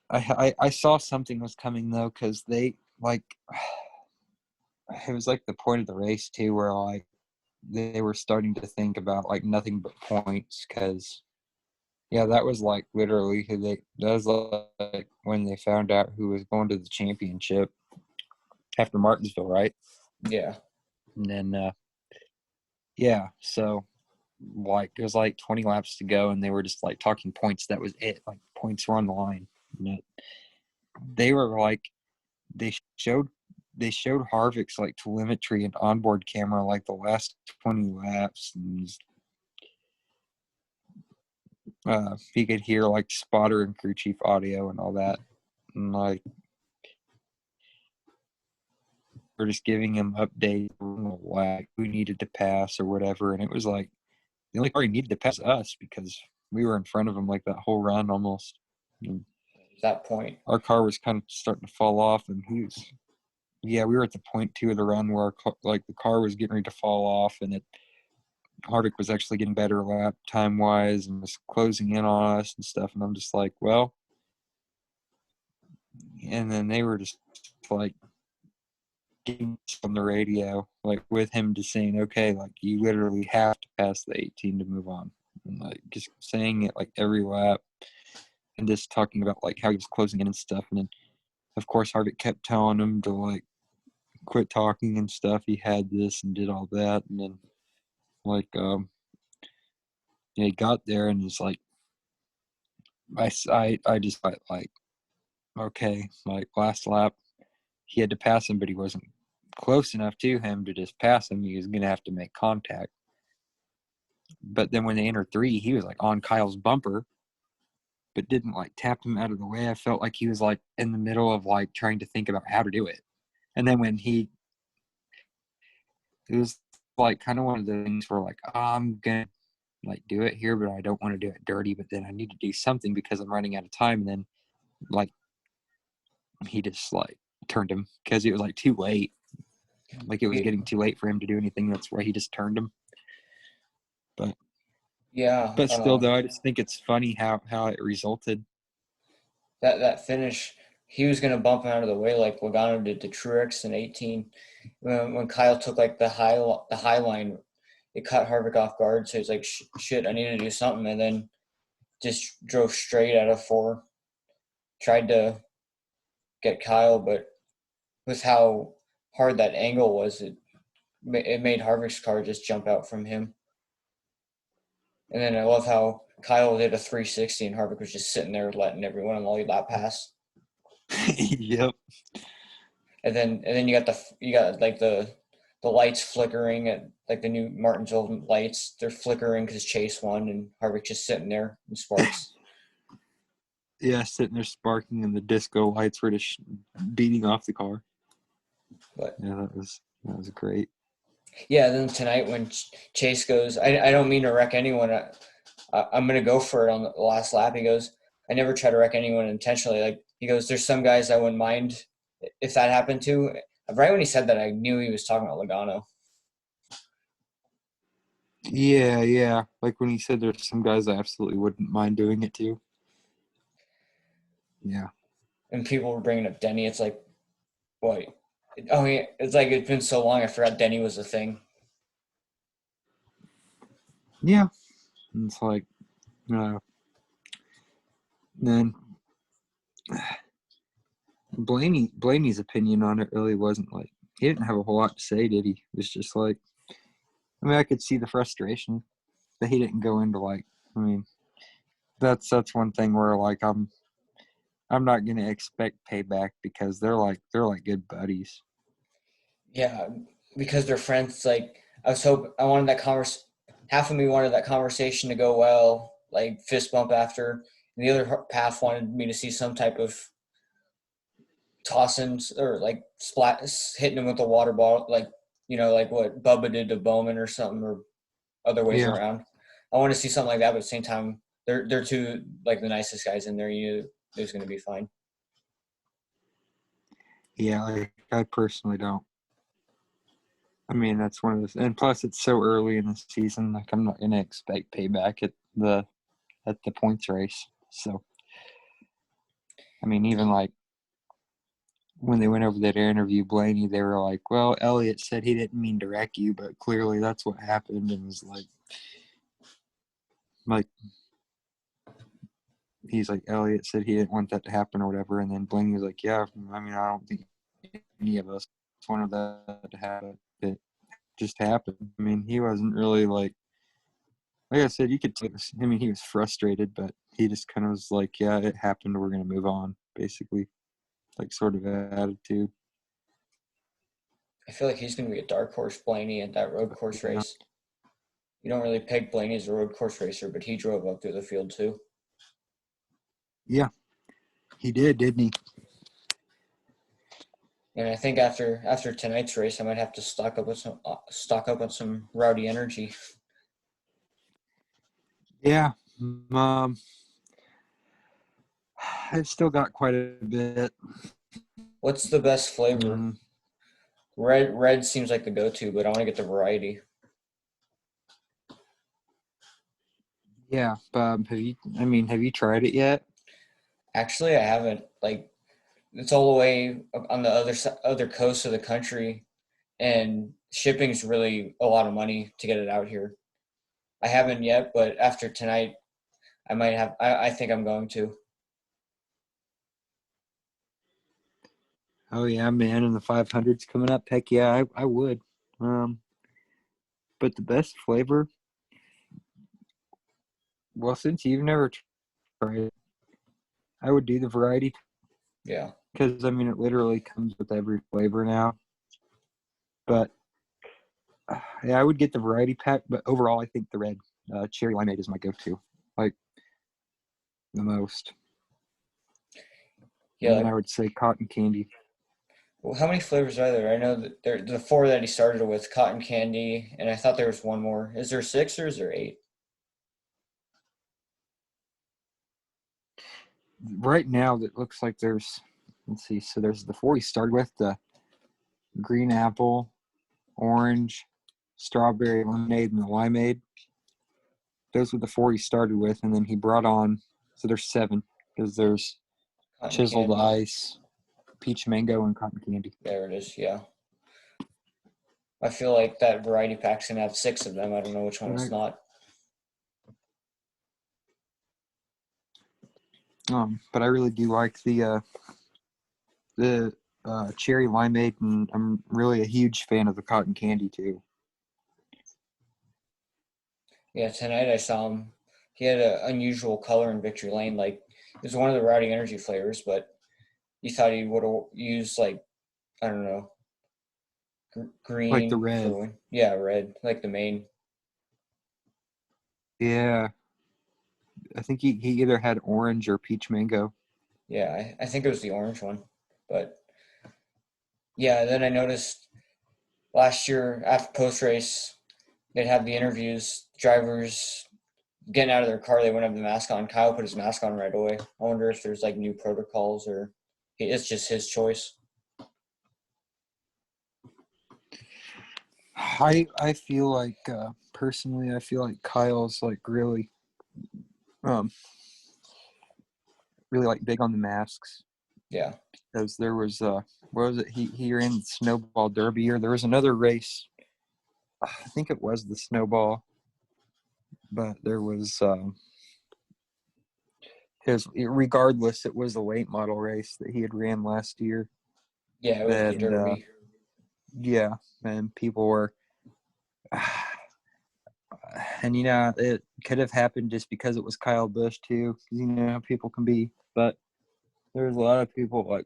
[SPEAKER 2] I saw something was coming though, because they like it was like the point of the race too, where like they were starting to think about like nothing but points, because Yeah, that was like literally who that was like when they found out who was going to the championship after Martinsville, right?
[SPEAKER 1] Yeah.
[SPEAKER 2] And then yeah, so like it was like 20 laps to go and they were just like talking points. That was it. Like points were on the line. And they were like they showed Harvick's like telemetry and onboard camera like the last 20 laps, and he could hear like spotter and crew chief audio and all that, and like we're just giving him updates like who needed to pass or whatever, and it was like the only car he needed to pass us because we were in front of him like that whole run almost. And
[SPEAKER 1] At that point.
[SPEAKER 2] our car was kind of starting to fall off, and he was yeah, we were at the point two of the run where like the car was getting ready to fall off, and Harvick was actually getting better lap time wise and was closing in on us and stuff. And I'm just like, well, and then they were just like getting on the radio, like with him just saying, okay, like you literally have to pass the 18 to move on. And like just saying it like every lap and just talking about like how he was closing in and stuff. And then, of course, Harvick kept telling him to like quit talking and stuff. He had this and did all that. And then, like, yeah, he got there and he's like, I just like, okay, like last lap, he had to pass him, but he wasn't close enough to him to just pass him. He was going to have to make contact. But then when they entered three, he was like on Kyle's bumper, but didn't like tap him out of the way. I felt like he was like in the middle of like trying to think about how to do it. And then when it was like kind of one of the things where like, oh, I'm going to like do it here, but I don't want to do it dirty. But then I need to do something because I'm running out of time. And then like he just like turned him because it was like too late. Like it was getting too late for him to do anything. That's why he just turned him.
[SPEAKER 1] Yeah.
[SPEAKER 2] But still, though, I just think it's funny how it resulted.
[SPEAKER 1] That finish, he was gonna bump him out of the way like Logano did to Truex in 18. When Kyle took like the high line, it caught Harvick off guard. So he's like, shit, I need to do something, and then just drove straight out of four. Tried to get Kyle, but with how hard that angle was, it made Harvick's car just jump out from him. And then I love how Kyle did a 360 and Harvick was just sitting there letting everyone on the lap pass.
[SPEAKER 2] Yep.
[SPEAKER 1] And then you got like the lights flickering at like the new Martinsville lights. They're flickering because Chase won and Harvick just sitting there in sparks.
[SPEAKER 2] Yeah, sitting there sparking, and the disco lights were just beating off the car.
[SPEAKER 1] But
[SPEAKER 2] yeah, that was great.
[SPEAKER 1] Yeah, then tonight when Chase goes, I don't mean to wreck anyone. I'm gonna go for it on the last lap. He goes, I never try to wreck anyone intentionally. Like he goes, there's some guys I wouldn't mind if that happened to. Right when he said that, I knew he was talking about Logano.
[SPEAKER 2] Yeah. Like when he said there's some guys I absolutely wouldn't mind doing it to. Yeah.
[SPEAKER 1] And people were bringing up Denny. It's like, what? Oh, yeah. It's like it's been so long. I forgot Denny was a thing.
[SPEAKER 2] Yeah. And it's like, then Blaney's opinion on it really wasn't like, he didn't have a whole lot to say, did he? It was just like, I mean, I could see the frustration, but he didn't go into like, I mean, that's one thing where like I'm not gonna expect payback because they're like good buddies.
[SPEAKER 1] Yeah, because they're friends. Like I wanted that half of me wanted that conversation to go well, like fist bump after, and the other half wanted me to see some type of tossing or like splat hitting him with a water bottle, like like what Bubba did to Bowman or something, or other ways
[SPEAKER 2] Yeah.
[SPEAKER 1] around. I want to see something like that, but at the same time, they're two like the nicest guys in there. You knew it was going to be fine.
[SPEAKER 2] Yeah, like I personally don't. I mean, that's one of those, and plus it's so early in the season. Like I'm not gonna expect payback at the points race. So, I mean, even like when they went over that interview, Blaney, they were like, "Well, Elliott said he didn't mean to wreck you, but clearly that's what happened." And it was like,
[SPEAKER 3] he's like, Elliott said he didn't want that to happen or whatever. And then Blaney was like, yeah, I mean, I don't think any of us wanted that to happen. It just happened. I mean, he wasn't really like I said, you could tell this. I mean, he was frustrated, but he just kind of was like, yeah, it happened. We're going to move on, basically, like sort of attitude.
[SPEAKER 1] I feel like he's going to be a dark horse, Blaney, at that road course race. You don't really peg Blaney as a road course racer, but he drove up through the field too.
[SPEAKER 3] Yeah, he did, didn't he?
[SPEAKER 1] And I think after tonight's race, I might have to stock up on some Rowdy energy.
[SPEAKER 3] Yeah, I've still got quite a bit.
[SPEAKER 1] What's the best flavor? Red seems like the go-to, but I want to get the variety.
[SPEAKER 3] Yeah, have you tried it yet?
[SPEAKER 1] Actually, I haven't. Like, it's all the way on the other coast of the country, and shipping's really a lot of money to get it out here. I haven't yet, but after tonight, I might have. I think I'm going to.
[SPEAKER 3] Oh yeah, man, and the 500's coming up. Heck yeah, I would. But the best flavor, well, since you've never tried it, I would do the variety.
[SPEAKER 1] Yeah.
[SPEAKER 3] Because, I mean, it literally comes with every flavor now. But, yeah, I would get the variety pack. But overall, I think the red cherry limeade is my go-to. Like, the most.
[SPEAKER 1] Yeah.
[SPEAKER 3] And then I would say cotton candy.
[SPEAKER 1] Well, how many flavors are there? I know that there the four that he started with: cotton candy, and I thought there was one more. Is there 6 or is there 8?
[SPEAKER 3] Right now, it looks like there's, let's see, so there's the 4 he started with, the green apple, orange, strawberry lemonade, and the limeade. Those were the 4 he started with, and then he brought on, so there's 7, because there's
[SPEAKER 1] Cotton
[SPEAKER 3] chiseled
[SPEAKER 1] candy.
[SPEAKER 3] ice, peach mango, and cotton candy.
[SPEAKER 1] There it is. Yeah. I feel like that variety pack's gonna have 6 of them. I don't know which one it's not.
[SPEAKER 3] But I really do like the cherry limeade, and I'm really a huge fan of the cotton candy too.
[SPEAKER 1] Yeah, tonight I saw him. He had an unusual color in Victory Lane. Like, it was one of the Rowdy Energy flavors, but you thought he would have used, like, I don't know, green.
[SPEAKER 3] Like the red.
[SPEAKER 1] Yeah, red, like the main.
[SPEAKER 3] Yeah. I think he either had orange or peach mango.
[SPEAKER 1] Yeah, I think it was the orange one. But, yeah, then I noticed last year after post-race, they'd have the interviews, drivers getting out of their car, they wouldn't have the mask on. Kyle put his mask on right away. I wonder if there's, like, new protocols or it's just his choice.
[SPEAKER 3] I feel like personally, I feel like Kyle's like really like big on the masks.
[SPEAKER 1] Yeah.
[SPEAKER 3] Because there was what was it? He ran the snowball derby, or there was another race. I think it was the snowball, but there was regardless, it was a late model race that he had ran last year.
[SPEAKER 1] Yeah, it was the derby.
[SPEAKER 3] Yeah, and people were, and it could have happened just because it was Kyle Busch too. You know how people can be, but there's a lot of people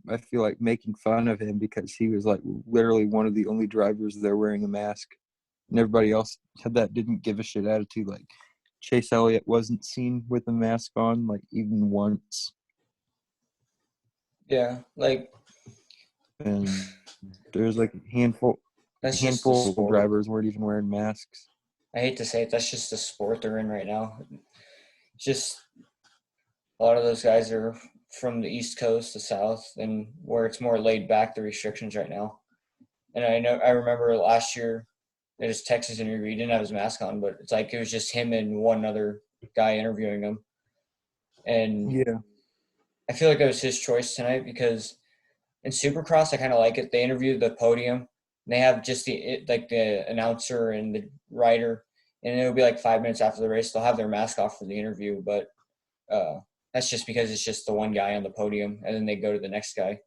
[SPEAKER 3] I feel like making fun of him because he was like literally one of the only drivers there wearing a mask, and everybody else didn't give a shit attitude. Like Chase Elliott wasn't seen with a mask on, like even once.
[SPEAKER 1] Yeah, like,
[SPEAKER 3] and there's like a handful of drivers weren't even wearing masks.
[SPEAKER 1] I hate to say it, that's just the sport they're in right now. Just a lot of those guys are from the East Coast, the South, and where it's more laid back, the restrictions right now. And I remember last year at his Texas interview, he didn't have his mask on, but it's like it was just him and one other guy interviewing him. And
[SPEAKER 3] yeah,
[SPEAKER 1] I feel like it was his choice tonight because in Supercross, I kind of like it. They interview the podium, and they have just the announcer and the rider, and it'll be like 5 minutes after the race. They'll have their mask off for the interview, but that's just because it's just the one guy on the podium, and then they go to the next guy.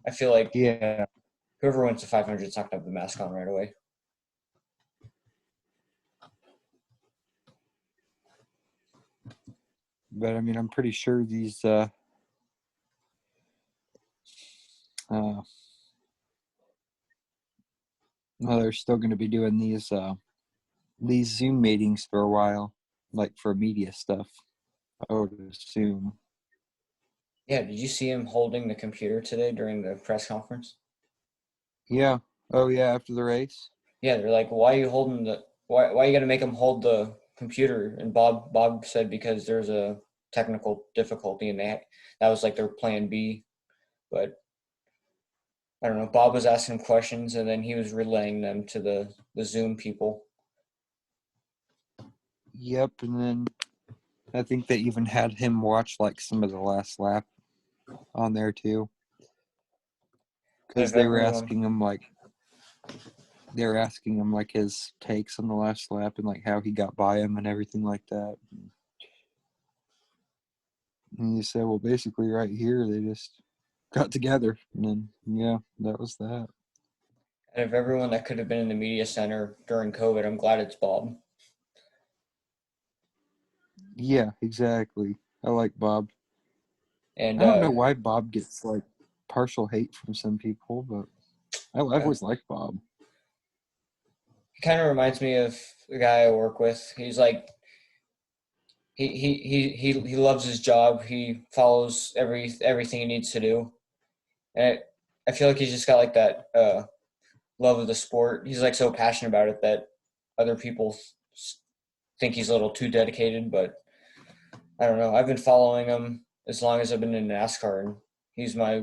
[SPEAKER 1] I feel like
[SPEAKER 3] Yeah.
[SPEAKER 1] whoever wins the 500 is not going to have the mask on right away.
[SPEAKER 3] But I mean, I'm pretty sure these well, they're still going to be doing these Zoom meetings for a while, like for media stuff, I would assume.
[SPEAKER 1] Yeah, did you see him holding the computer today during the press conference?
[SPEAKER 3] Yeah. Oh yeah, after the race.
[SPEAKER 1] Yeah, they're like, "Why are you holding the? Why are you gonna make him hold the computer?" And Bob said because there's a technical difficulty, and that was like their plan B. But I don't know. Bob was asking him questions, and then he was relaying them to the Zoom people.
[SPEAKER 3] Yep, and then I think they even had him watch like some of the last lap on there too, because
[SPEAKER 1] If
[SPEAKER 3] they were
[SPEAKER 1] everyone,
[SPEAKER 3] asking him like his takes on the last lap and like how he got by him and everything like that. And he said, well, basically right here they just got together, and then yeah, that was that.
[SPEAKER 1] and of everyone that could have been in the media center during COVID, I'm glad it's Bob.
[SPEAKER 3] Yeah, exactly. I like Bob.
[SPEAKER 1] And
[SPEAKER 3] I don't know why Bob gets like partial hate from some people, but I've always liked Bob.
[SPEAKER 1] he kind of reminds me of the guy I work with. He's like he loves his job. He follows everything he needs to do, and I feel like he's just got like that love of the sport. He's like so passionate about it that other people think he's a little too dedicated. But I don't know. I've been following him as long as I've been in NASCAR, and he's my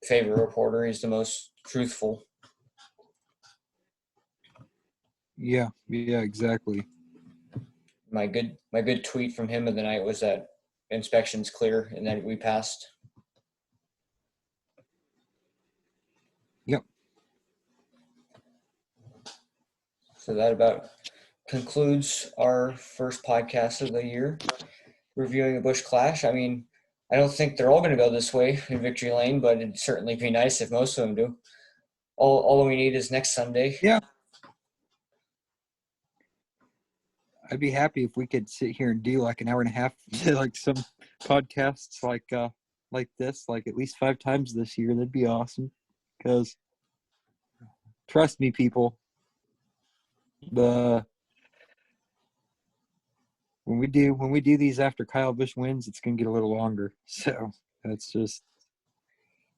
[SPEAKER 1] favorite reporter. He's the most truthful.
[SPEAKER 3] Yeah, exactly.
[SPEAKER 1] My good tweet from him of the night was that inspection's clear and that we passed.
[SPEAKER 3] Yep.
[SPEAKER 1] So that about concludes our first podcast of the year, reviewing the Busch Clash. I mean, I don't think they're all going to go this way in victory lane, but it'd certainly be nice if most of them do. All we need is next Sunday.
[SPEAKER 3] Yeah. I'd be happy if we could sit here and do like an hour and a half, like some podcasts like this, like at least 5 times this year. That'd be awesome. Because trust me, people, the when we do these after Kyle Busch wins, it's gonna get a little longer. So that's just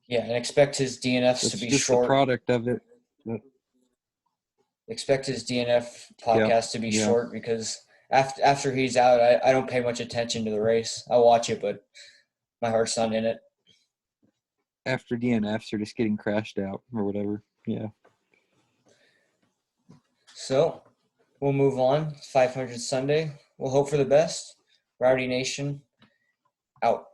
[SPEAKER 1] Yeah, and expect his DNFs to be
[SPEAKER 3] just the
[SPEAKER 1] short.
[SPEAKER 3] product of it. But,
[SPEAKER 1] Expect his DNF
[SPEAKER 3] yeah,
[SPEAKER 1] podcast to be
[SPEAKER 3] yeah.
[SPEAKER 1] short because after he's out, I don't pay much attention to the race. I watch it, but my heart's not in it.
[SPEAKER 3] After DNFs are just getting crashed out or whatever. Yeah.
[SPEAKER 1] So we'll move on. 500 Sunday. We'll hope for the best. Rowdy Nation out.